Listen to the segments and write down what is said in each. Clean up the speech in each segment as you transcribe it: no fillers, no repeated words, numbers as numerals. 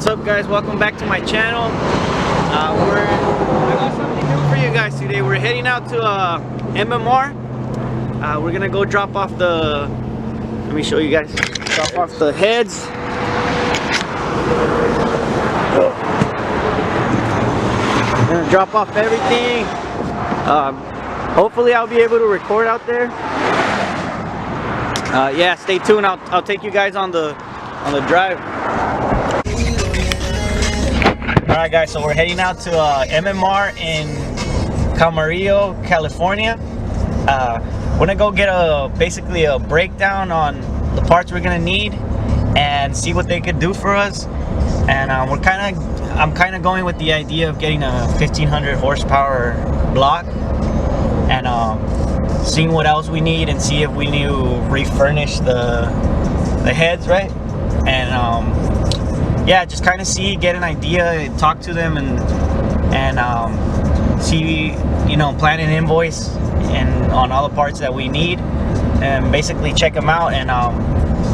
What's up, guys? Welcome back to my channel. I got something new for you guys today. We're heading out to MMR. We're gonna go drop off the, let me show you guys, drop off the heads. We're gonna drop off everything. Hopefully I'll be able to record out there. Yeah, stay tuned. I'll take you guys on the drive. Alright guys, so we're heading out to MMR in Camarillo, California. We're gonna go get basically a breakdown on the parts we're gonna need and see what they could do for us. And I'm kind of going with the idea of getting a 1500 horsepower block and seeing what else we need and see if we need to refurnish the heads, right? And yeah, just kind of get an idea, talk to them, and see, you know, plan an invoice and on all the parts that we need, and basically check them out. And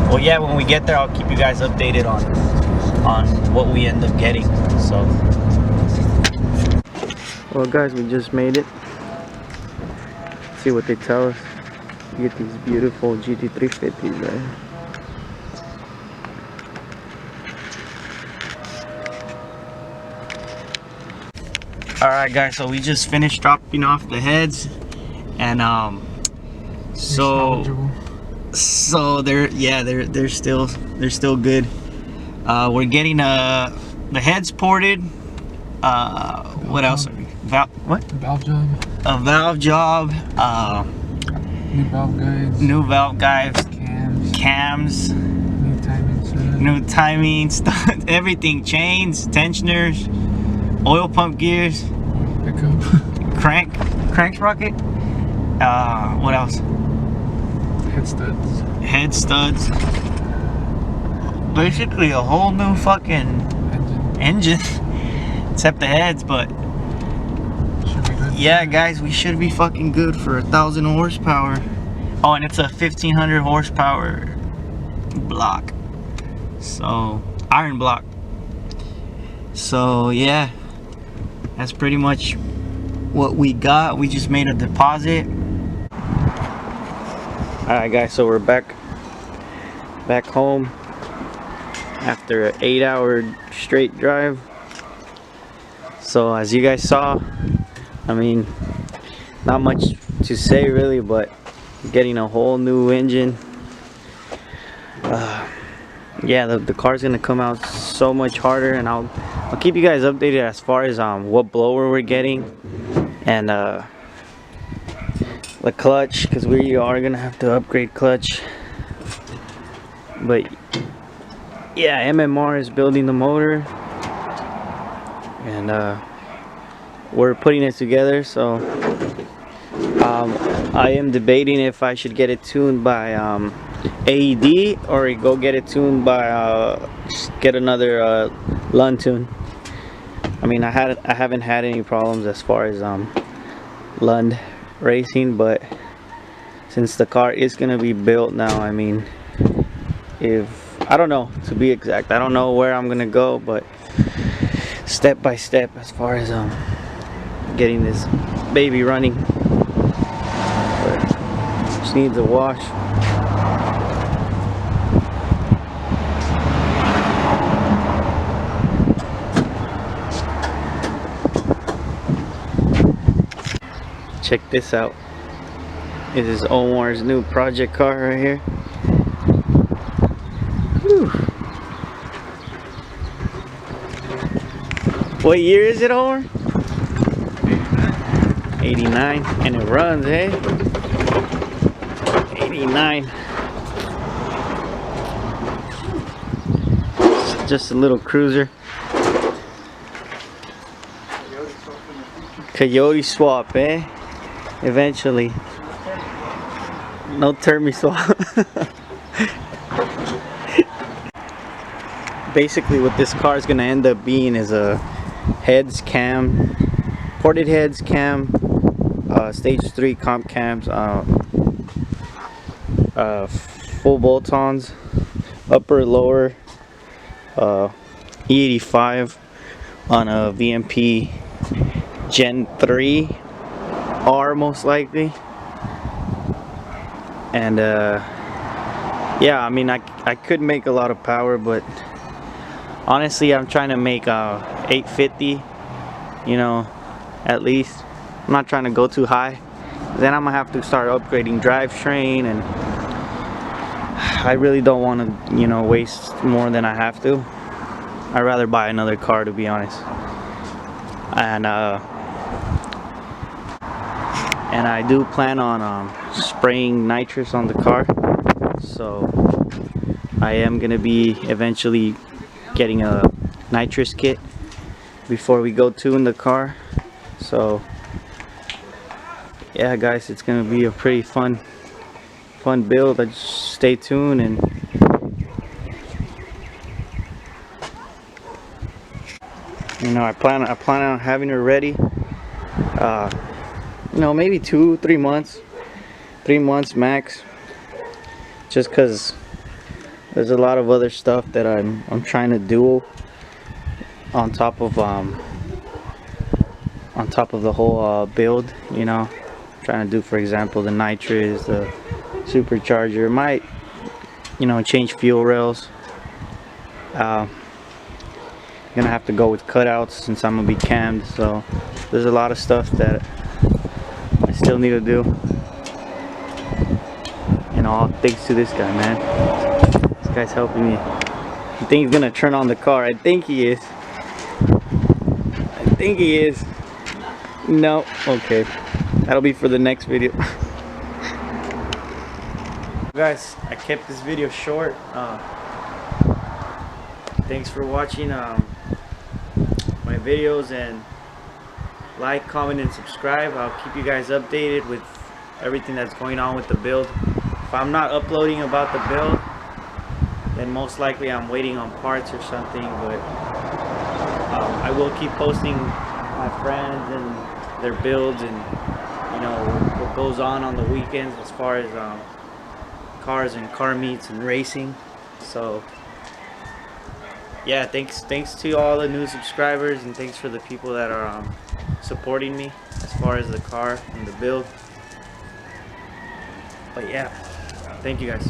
well, yeah, when we get there, I'll keep you guys updated on what we end up getting. So, well, guys, we just made it. Let's see what they tell us. You get these beautiful GT350s, right? Alright guys, so we just finished dropping off the heads, and so they're still good. We're getting the heads ported. What else? What? Valve job. A valve job. New valve guides. Cams. New timing stuff. Everything. Chains, tensioners, oil pump gears, crank sprocket. What else? Head studs. Basically a whole new fucking engine. Except the heads, but yeah, guys, we should be fucking good for 1000 horsepower. Oh, and it's a 1500 horsepower block, so iron block. So yeah, that's pretty much what we got. We just made a deposit. Alright guys, so we're back home after an 8-hour straight drive. So as you guys saw, I mean, not much to say really, but getting a whole new engine. Yeah, the car's gonna come out so much harder, and I'll keep you guys updated as far as what blower we're getting and the clutch, because we are gonna have to upgrade clutch. But yeah, MMR is building the motor, and we're putting it together. So I am debating if I should get it tuned by AED or go get it tuned by get another Lund tune. I mean, I haven't had any problems as far as Lund racing, but since the car is gonna be built now, I mean, I don't know, to be exact, I don't know where I'm gonna go, but step by step as far as getting this baby running. But just needs a wash. Check this out. This is Omar's new project car right here. Whew. What year is it, Omar? 89. And it runs, eh? 89. Just a little cruiser. Coyote swap, eh? Eventually. No Termi swap. Basically what this car is gonna end up being is a heads cam, ported heads cam, stage 3 comp cams, full bolt-ons, upper, lower, E85 on a VMP Gen 3 R most likely. And yeah, I mean, I could make a lot of power, but honestly I'm trying to make 850, you know, at least. I'm not trying to go too high. Then I'm gonna have to start upgrading drivetrain, and I really don't want to, you know, waste more than I have to. I'd rather buy another car, to be honest. And I do plan on spraying nitrous on the car, so I am gonna be eventually getting a nitrous kit before we go tune the car. So yeah guys, it's gonna be a pretty fun build. Just stay tuned, and you know, I plan on having it ready you know, maybe 2-3 months, 3 months max, just because there's a lot of other stuff that I'm trying to do on top of the whole build, you know. Trying to do, for example, the nitrous, the supercharger, might, you know, change fuel rails. Gonna have to go with cutouts since I'm gonna be cammed, so there's a lot of stuff that I still need to do. You know, all thanks to this guy, man. This guy's helping me. I think he's gonna turn on the car. I think he is. No, okay. That'll be for the next video. Guys, I kept this video short. Thanks for watching my videos, and like, comment, and subscribe. I'll keep you guys updated with everything that's going on with the build. If I'm not uploading about the build, then most likely I'm waiting on parts or something, but I will keep posting my friends and their builds, and you know, what goes on the weekends as far as cars and car meets and racing. So yeah, thanks to all the new subscribers, and thanks for the people that are supporting me as far as the car and the build. But yeah, thank you guys.